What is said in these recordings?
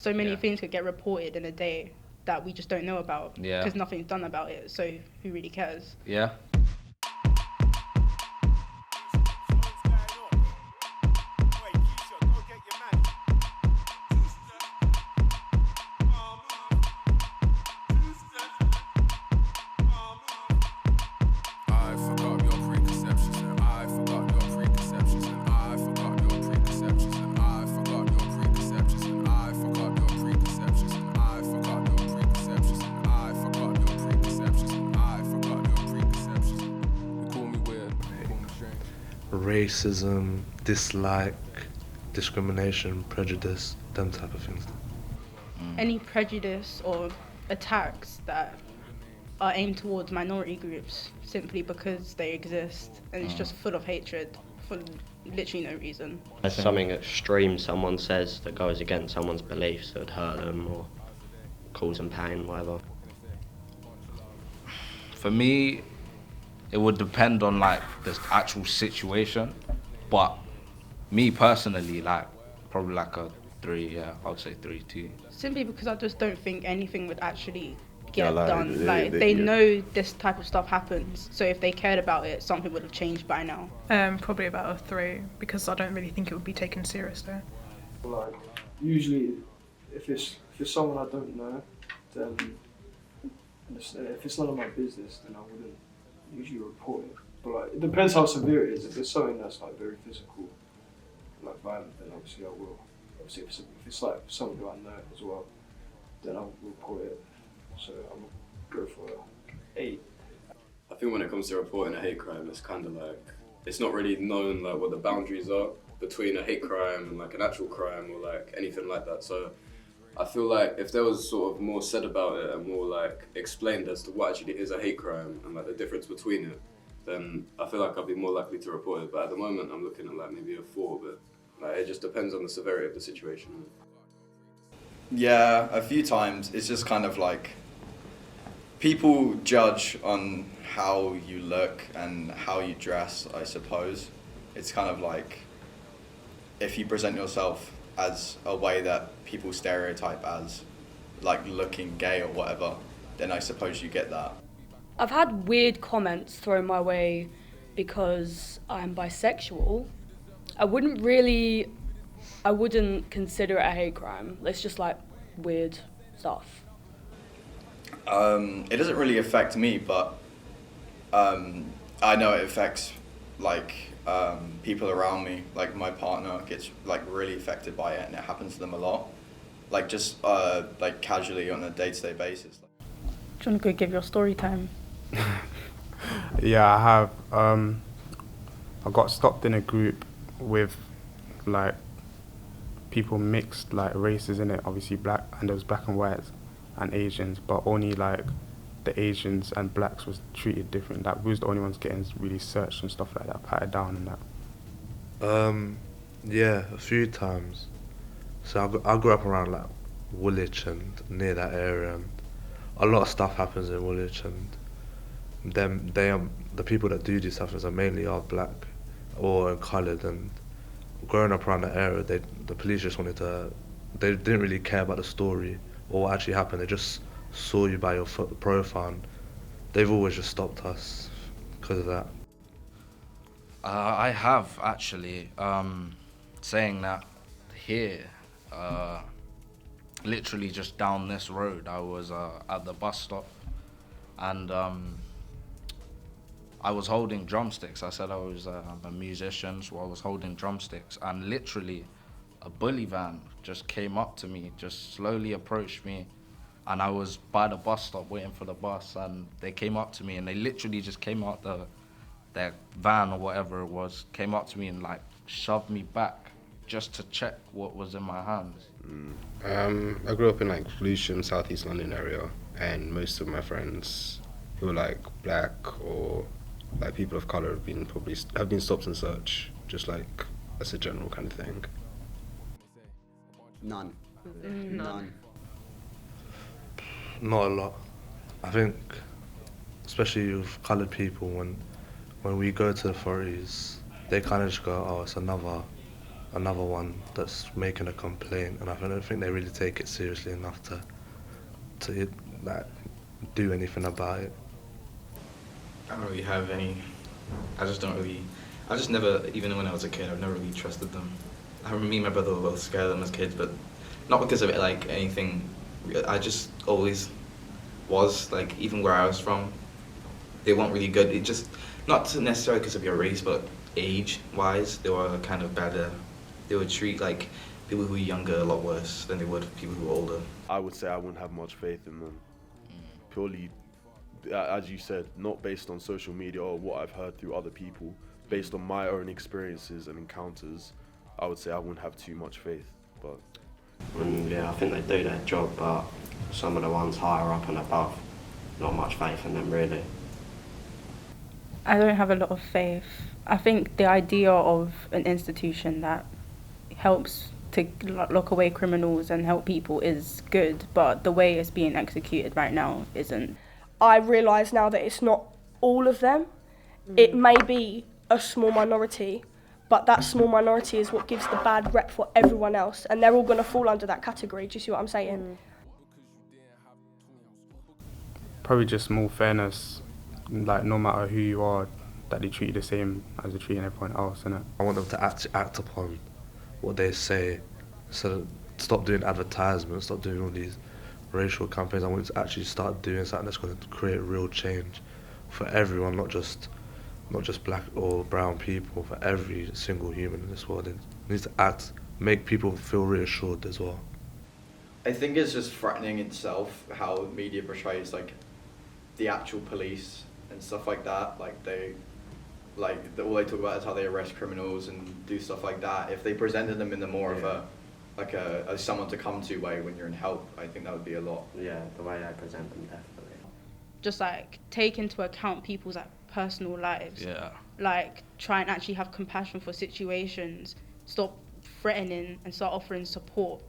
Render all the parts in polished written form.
So many things could get reported in a day that we just don't know about because nothing's done about it. So who really cares? Yeah. Racism, dislike, discrimination, prejudice, them type of things. Any prejudice or attacks that are aimed towards minority groups simply because they exist, and it's just full of hatred for literally no reason. There's something extreme someone says that goes against someone's beliefs that would hurt them or cause them pain, whatever. For me, it would depend on like the actual situation, but me personally, like probably like a 3. Yeah, I would say 3-2. Simply because I just don't think anything would actually get done. They know this type of stuff happens, so if they cared about it, something would have changed by now. Probably about a 3, because I don't really think it would be taken seriously. Like, usually, if it's someone I don't know, then if it's none of my business, then I wouldn't usually report it. But like, it depends how severe it is. If it's something that's like very physical, like violent, then obviously I will. Obviously, if it's like someone who I know as well, then I'll report it. So I'm gonna go for 8. I think when it comes to reporting a hate crime, it's kind of like, it's not really known like what the boundaries are between a hate crime and like an actual crime or like anything like that. So I feel like if there was sort of more said about it and more like explained as to what actually is a hate crime and like the difference between it, then I feel like I'd be more likely to report it. But at the moment, I'm looking at like maybe a 4, but like it just depends on the severity of the situation. Yeah, a few times. It's just kind of like people judge on how you look and how you dress, I suppose. It's kind of like if you present yourself as a way that people stereotype as like looking gay or whatever, then I suppose you get that. I've had weird comments thrown my way because I'm bisexual. I wouldn't consider it a hate crime. It's just like weird stuff. It doesn't really affect me, but I know it affects like people around me. Like my partner gets like really affected by it, and it happens to them a lot. Like just like casually on a day-to-day basis. Do you want to go give your story time? Yeah, I have. I got stopped in a group with like people mixed like races in it, obviously black, and there was black and whites and Asians, but only like the Asians and blacks was treated different. Like we was the only ones getting really searched and stuff like that, patted down and that. Yeah, a few times. So I grew up around like Woolwich and near that area, and a lot of stuff happens in Woolwich, and the people that do these stuff are mainly black or coloured, and growing up around that area, the police just they didn't really care about the story or what actually happened. They just saw you by your profile, and they've always just stopped us because of that. I have actually, saying that here, literally just down this road, I was at the bus stop, and I was holding drumsticks. I said I was a musician, so I was holding drumsticks, and literally a bully van just came up to me, just slowly approached me, and I was by the bus stop waiting for the bus, and they came up to me, and they literally just came out their van or whatever it was, came up to me and like shoved me back just to check what was in my hands. I grew up in like Lewisham, South East London area, and most of my friends who were like black or like people of colour have been stopped and searched, just like as a general kind of thing. None. None. Not a lot. I think, especially with coloured people, when we go to the authorities, they kind of just go, oh, it's another another one that's making a complaint, and I don't think they really take it seriously enough to like do anything about it. I don't really have any. I just never, even when I was a kid, I've never really trusted them. I remember me and my brother were both scared of them as kids, but not because of it, like anything. I just always was, like, even where I was from, they weren't really good. It just, not necessarily because of your race, but age-wise, they were kind of better. They would treat, like, people who were younger a lot worse than they would people who were older. I would say I wouldn't have much faith in them. Purely, as you said, not based on social media or what I've heard through other people, based on my own experiences and encounters, I would say I wouldn't have too much faith. But yeah, I think they do their job, but some of the ones higher up and above, not much faith in them really. I don't have a lot of faith. I think the idea of an institution that helps to lock away criminals and help people is good, but the way it's being executed right now isn't. I realise now that it's not all of them. It may be a small minority, but that small minority is what gives the bad rep for everyone else, and they're all going to fall under that category. Do you see what I'm saying? Probably just more fairness, like no matter who you are, that they treat you the same as they're treating everyone else, innit? I want them to act upon what they say, so stop doing advertisements, stop doing all these racial campaigns. I want them to actually start doing something that's going to create real change for everyone, not just black or brown people, for every single human in this world. It needs to act, make people feel reassured as well. I think it's just threatening itself how media portrays like the actual police and stuff like that. All they talk about is how they arrest criminals and do stuff like that. If they presented them in the more of a someone to come to way when you're in help, I think that would be a lot. Yeah, the way they present them, definitely. Just like take into account people's like personal lives. Yeah. Like try and actually have compassion for situations. Stop threatening and start offering support.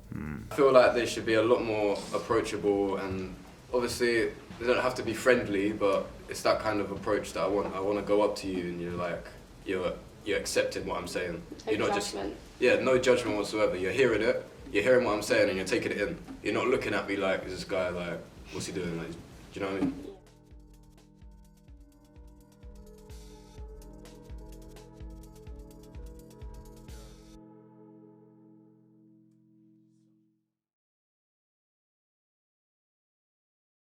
I feel like they should be a lot more approachable, and obviously they don't have to be friendly, but it's that kind of approach that I want. I want to go up to you and you're accepting what I'm saying. No you're not judgment. no judgment whatsoever. You're hearing it, you're hearing what I'm saying, and you're taking it in. You're not looking at me like, is this guy like, what's he doing? Like, do you know what I mean?